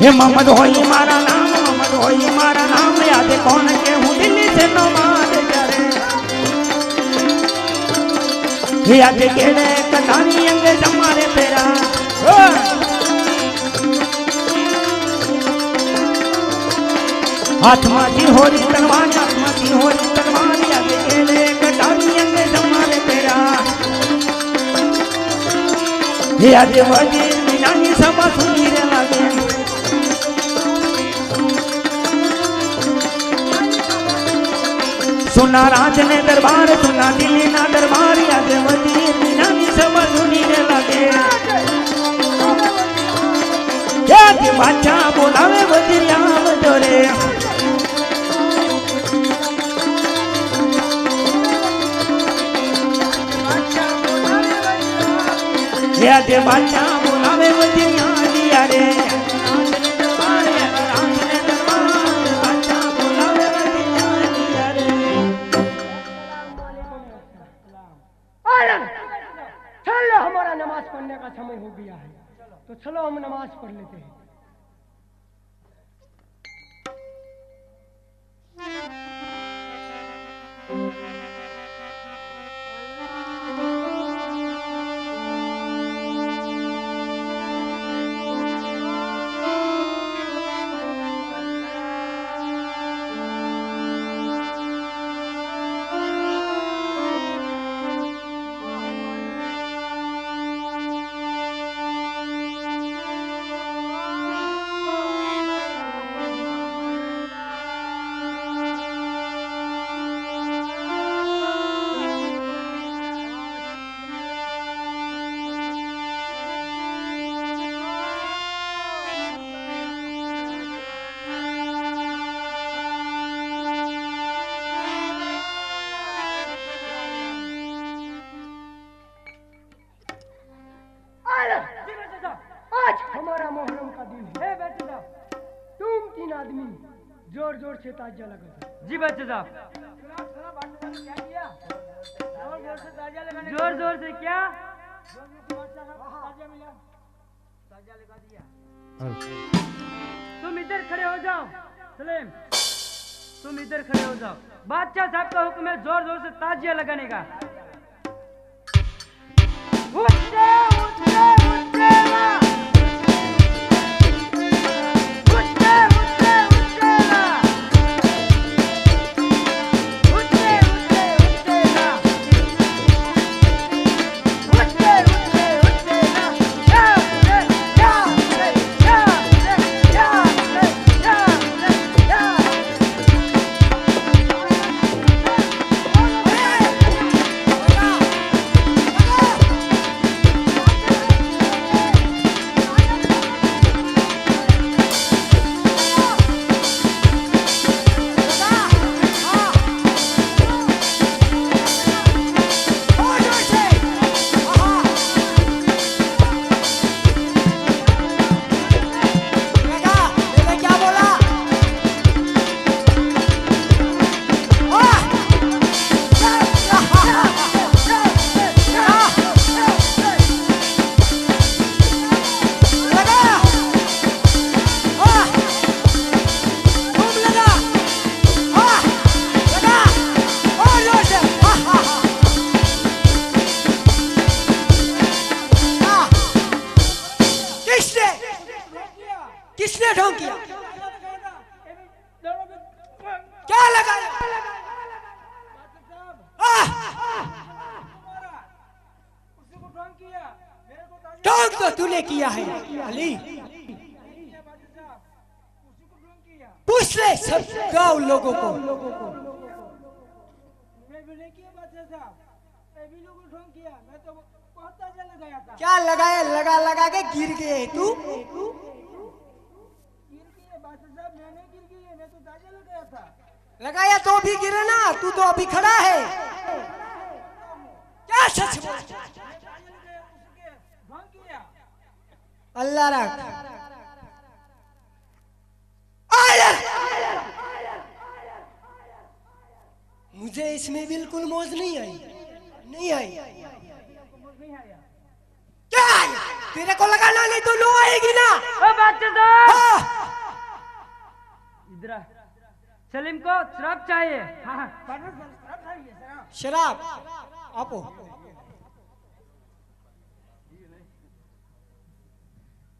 हे मोहम्मद होई मारा नाम मोहम्मद होई मारा नाम याद कौन के हुदी से नो बात जावे याद केड़े कटानी अंग जमारे पेरा हाथ माची होरी तलवार हाथ माची होरी तलवार याद केले कटारी अंग जमारे पेरा याद वजी मीनानी सभा सुनी रे लागे सुना राज ने दरबार सुना दिल्ली ना दरबार याद वजी मीनानी सभा सुनी रे लागे याद बाचा बोलावे वजीरियाम जोरे याद बाचा बोलावे वजिया दिया रे बाचा बोलावे वजिया दिया रे चलो हमारा नमाज पढ़ने का समय हो गया है तो चलो हम नमाज पढ़ लेते हैं आज हमारा मोहर्रम का दिन है बेटे साहब तुम तीन आदमी जोर जोर से ताजिया लगा जी बच्चे साहब जोर जोर से क्या तुम इधर खड़े हो जाओ सलीम तुम इधर खड़े हो जाओ बादशाह साहब का हुक्म है जोर जोर से ताजिया लगाने का उठे उठे उठे किसने ढोंग किया? क्या लगाया? उसी को ढोंग किया। तो तूने किया है अली। किया बादशाह साहब, उसी को ढोंग किया। पूछ ले सब गांव लोगों को। मैं भी नहीं किया बादशाह साहब, सभी लोगों को ढोंग किया। मैं तो बहुत ताजा लगाया था। क्या लगाया, लगा लगा के गिर गए तू। गिर गई है बादशाह साहब, मैं नहीं गिर गई है, मैं तो ताजा लगाया था। लगाया तो भी गिरे ना, तू तो अभी खड़ा है। क्या सच बोल। मैं ताजा लगाया, उसके ढोंग किया। अल्लाह रख। आया। मुझे इसमें बिल्कुल मौज नहीं आई, नहीं आई। क्या आई? तेरे को लगाना नहीं तो लो आएगी ना। ओ बादशाह साहब, हाँ। इधर आ। सलीम को शराब चाहिए। हाँ, बादशाह साहब, शराब चाहिए, शराब। शराब आपो।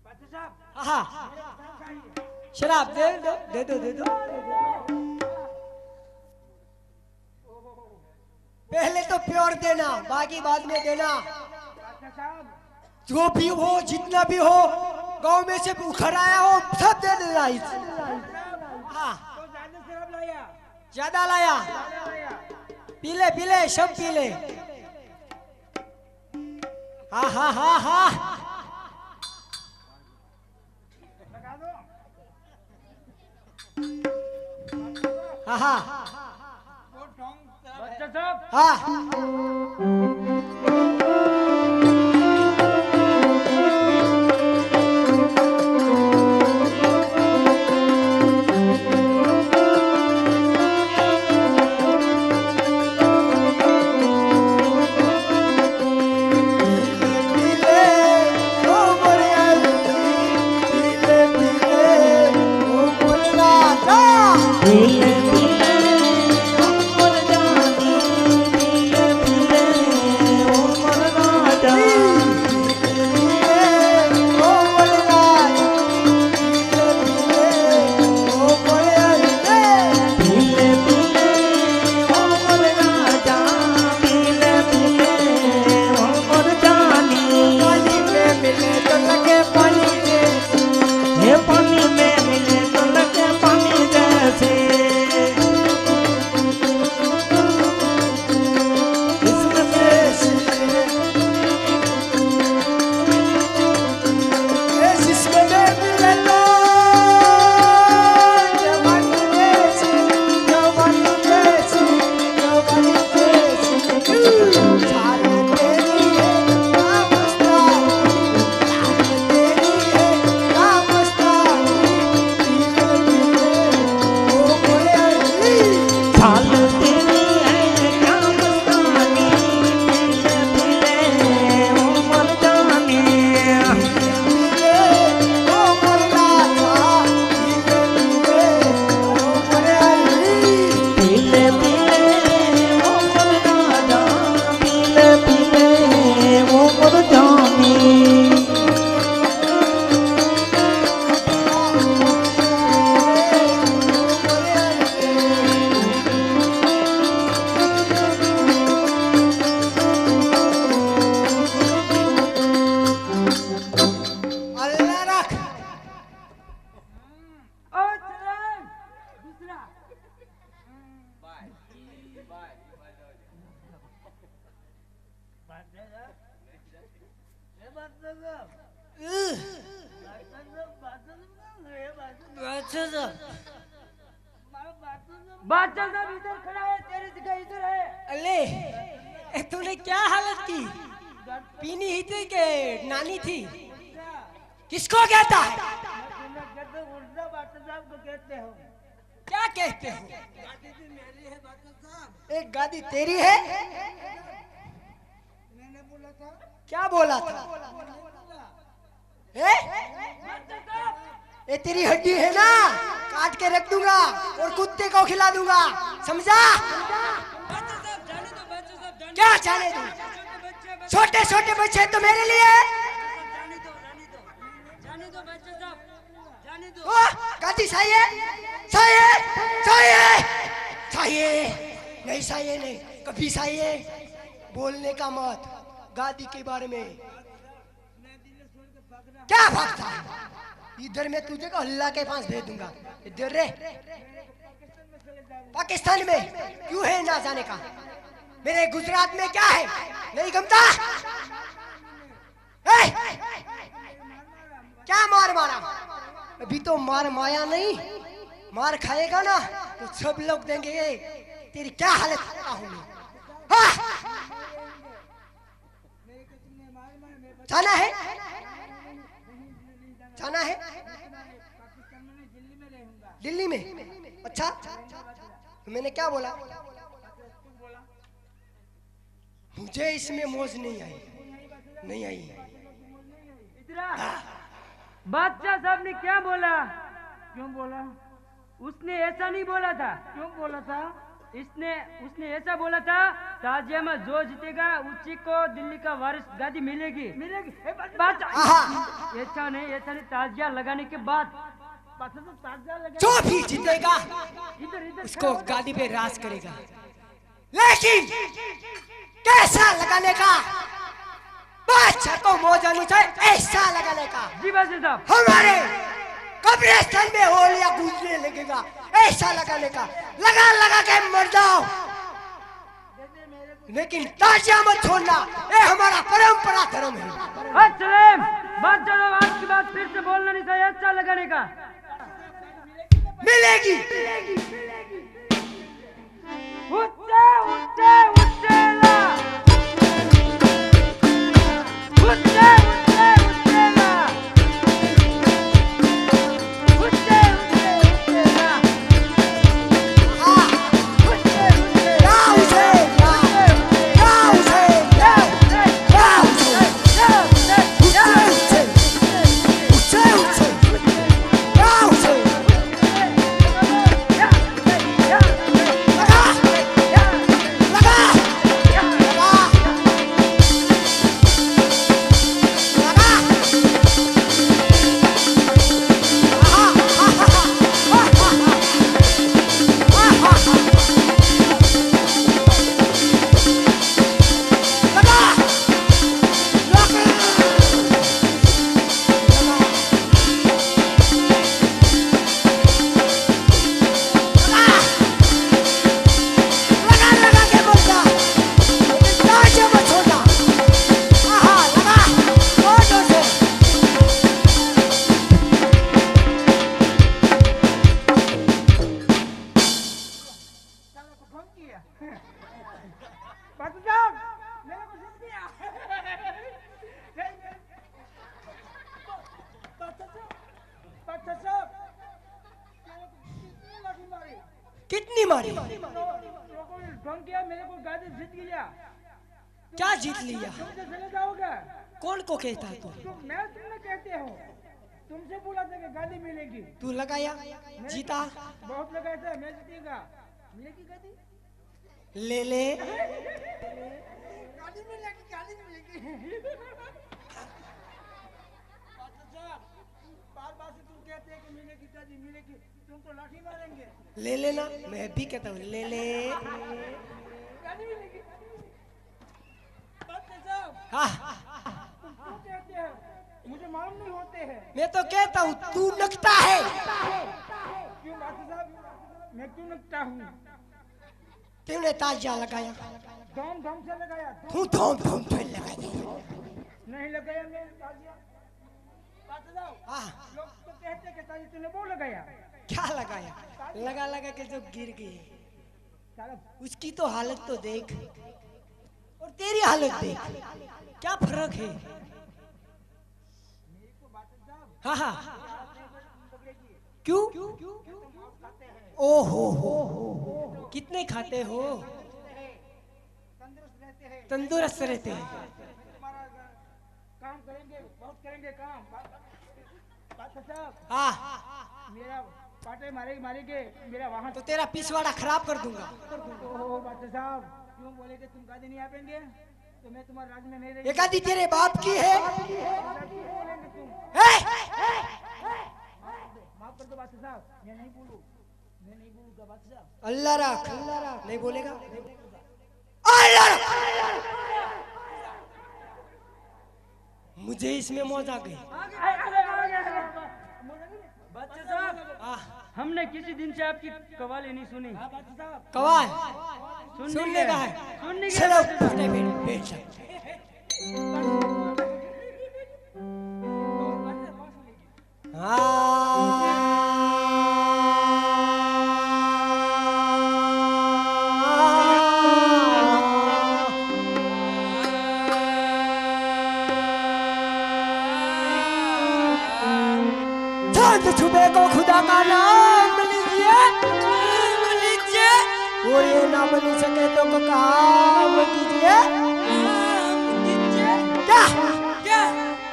बादशाह साहब, हाँ शराब चाहिए। शराब दे दो, दे दो, दे दो। पहले तो प्योर देना, बाकी बाद में देना। बादशाह साहब, जो भी हो, जितना भी हो, गांव में से उखड़ आया हो, सब दे देना। हाँ, तो ज्यादा शराब लाया। ज्यादा लाया। ज्यादा लाया। पीले पीले सब पीले। हाँ हाँ हाँ हाँ। लगा दो। हाँ हाँ वो ढोंग शराब है। बादशाह साहब, हाँ। बादशाह साहब इधर खड़ा है, तेरी जगह इधर है। अले ए, तूने क्या हालत की? पीनी ही थी के नानी थी? किसको कहता है? उर्जा बादशाह साहब को कहते हो। क्या कहते हो? गाड़ी भी मेरी है बादशाह साहब। एक गाड़ी तेरी है? मैंने बोला था। क्या बोला था? ए? ये तेरी हड्डी है ना, काट के रख दूंगा और कुत्ते को खिला दूंगा, समझा? क्या जाने दो? छोटे छोटे बच्चे तो मेरे लिए। ओ, गाड़ी सही है, सही है, सही है, सही है, नहीं सही है, नहीं कभी सही है। बोलने का मत गादी के बारे में। मैं दिल्ली छोड़ के क्या भागता है? इधर मैं तुझे को अल्लाह के पास भेज दूंगा। इधर रे, पाकिस्तान में क्यों है ना जाने का? मेरे गुजरात में क्या है नहीं गमता? क्या मार मारा? अभी तो मार माया नहीं, मार खाएगा ना तो सब लोग देंगे तेरी क्या हालत करता हूं मैं। हाँ? जाना है, जाना है दिल्ली में। अच्छा, तो मैंने क्या बोला? मुझे इसमें मौज नहीं आई, नहीं आई। बादशाह साहब ने क्या बोला? क्यों बोला? उसने ऐसा नहीं बोला था। क्यों बोला था? उसने ऐसा बोला था, ताजिया में जो जीतेगा उसी को दिल्ली का वारिस गादी मिलेगी। ऐसा नहीं, ताजिया लगाने के बाद जो भी जीतेगा उसको गादी पे राज करेगा। लेकिन कैसा लगाने का? बादशाह को मौज आनी चाहिए, ऐसा लगाने का। जी बादशाह साहब, हमारे कब्रिस्तान में होलिया गूंजने लगेगा, ऐसा लगाने का। लगा लगा के मर जाओ, लेकिन ताजिया मत छोड़ना, ये हमारा परंपरा धर्म है। सलेम, बादशाह साहब आज की बात फिर से बोलना नहीं चाहिए, अच्छा लगाने का। मिलेगी। उठे उठे उठेला, उठे उठे उठेला, उठे उठे उठेला, उठे उठे गाँव से गाँव से गाँव से उठे उठे गाँव से कितनी मारी? मेरे को गाड़ी जीत लिया। क्या जीत लिया? तुमसे चले जाओगे? कौन को कहता है तू? मैं तुम्हें कहते हो, तुमसे बोला था कि गाड़ी मिलेगी। तू लगाया, जीता। बहुत लगाया था, मैं जीतेगा। मिलेगी गाड़ी? ले ले। गाड़ी मिलेगी, गाड़ी मिलेगी। बार-बार से तुम कहते हैं कि मिलेगी गाड़ी मिलेगी, तुम तो लाठी मारेंगे। ले लेना, मैं भी कहता हूँ ले ले। गाड़ी मिलेगी। बादशाह साहब, तुम क्यों कहते हो? मुझे मालूम नहीं होते हैं। मैं तो कहता हूँ तू नकता है। क्यों बादशाह साहब, मैं क्यों नकता हूँ? तूने ताजिया लगाया, धूम धूम से लगाया। तू धूम धूम से लगाया। नहीं लगाया मैं ताजिया। बादशाह साहब, लोग तो कहते हैं कि ताजिया तूने वो लगाया। क्या लगाया? लगा लगा के जो गिर गए, उसकी तो हालत तो देख और तेरी हालत देख, क्या फर्क है? हाँ हाँ, क्यों? ओहो हो, कितने खाते हो? तंदुरुस्त रहते हैं। काम करेंगे, बहुत करेंगे काम। बादशाह साहब, हाँ, मेरा पाटे मारेंगे मेरा वहाँ। तो तेरा पिछवाड़ा खराब कर दूंगा। ओह बादशाह साहब, क्यों बोले कि तुम गादी नहीं आपेंगे? तो मैं तुम्हारे राज में नहीं रहेंगे। ये गादी तेरे बाप की है। बोलेंगे तुम। माफ कर दो बादशाह साहब, मैं नहीं बोलूँगा बादशाह साहब। अल्लाह रख, नहीं बोलेगा? अल्लाह रख। मुझे इसमें मौज आ गई। बादशाह साहब, हमने किसी दिन से आपकी कवाली नहीं सुनी। कवाल सुनने सुनने का है। सुनने के चलो बादशाह साहब। बैठ जा। चांद छुपे को खुदा का नाम लीजिए और ये ना बन सके तो काम कीजिए। क्या क्या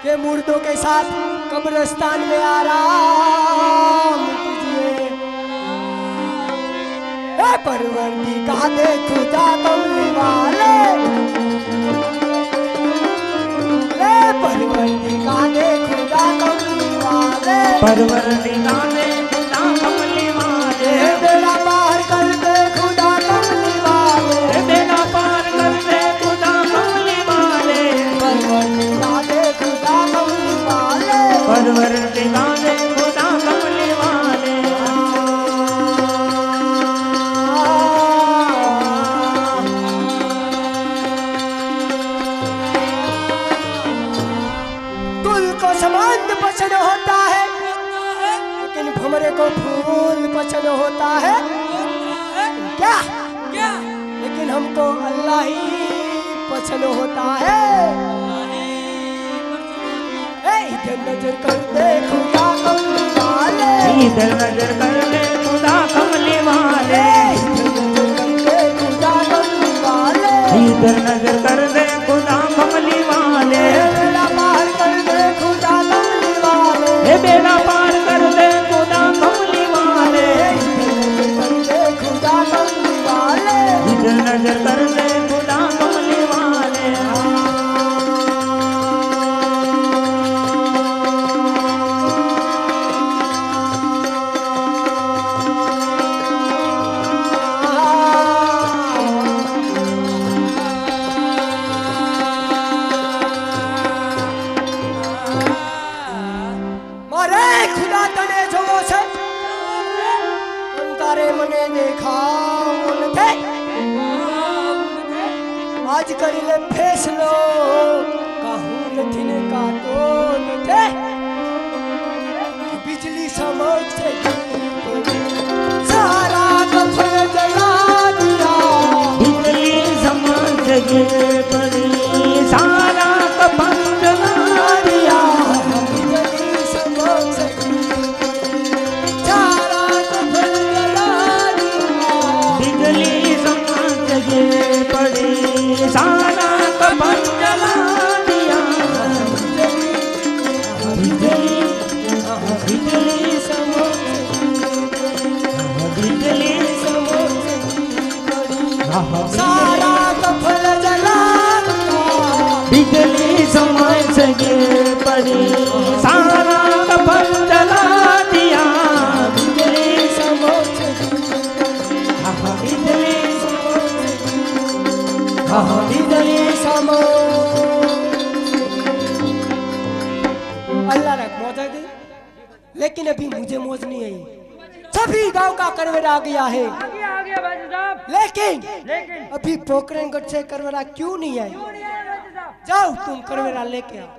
के मुर्दों के साथ कब्रिस्तान में आराम कीजिए। ए परवरदी का दे खुदा कमली वाले, ए परवरदी का दे खुदा कमली वाले, परवरदिगारे खुदा कमली वाले, बेड़ा पार कर दे खुदा कमली वाले, बेड़ा पार कर दे खुदा कमली वाले, परवरदिगारे खुदा कमली वाले, परवरदिगारे खुदा कमली वाले। गुल को समान पसंद होता है, लेकिन भंवरे को फूल पसंद होता है। क्या क्या लेकिन हमको अल्लाह ही पसंद होता है। ए, इधर नजर कर दे खुदा कमली वाले, इधर नजर कर ले खुदा कमली वाले, इधर नजर कर दे खुदा कमली वाले, इधर नजर कर ले खुदा कमली वाले, बेड़ा पार कर दे खुदा कमली वाले, खुदा कमली वाले, इधर नजर कर दे खुदा कमली वाले। મારે ખુદા તને જોવો છે, તારે મને દેખાવો નથી, આજ કરી લે ફેસલો, કાહું નથી ને કાતો નથી, बिजली समझ से सारा कफन जला दिया, बिजली समझ के पड़ी सारा कफन जला दिया, बिजली समझ से सारा कफन जला दिया, बिजली समझ के पड़ी सारा कफन जला दिया, बिजली बिजली समझ बिजली सारा कफन जला दिया, बिजली समझ के पड़ी सारा कफन जला दिया, बिजली समझ बिजली बिजली समझ। अल्लाह ने मौज आ गई, लेकिन अभी मुझे मौज नहीं आई। सभी गांव का करवेरा आ गया है, आ गया बादशाह साहब। लेकिन लेकिन अभी पोखरणगढ़ से करवेरा क्यों नहीं आए? क्यों नहीं आया बादशाह साहब? जाओ तुम करवेरा लेके आओ।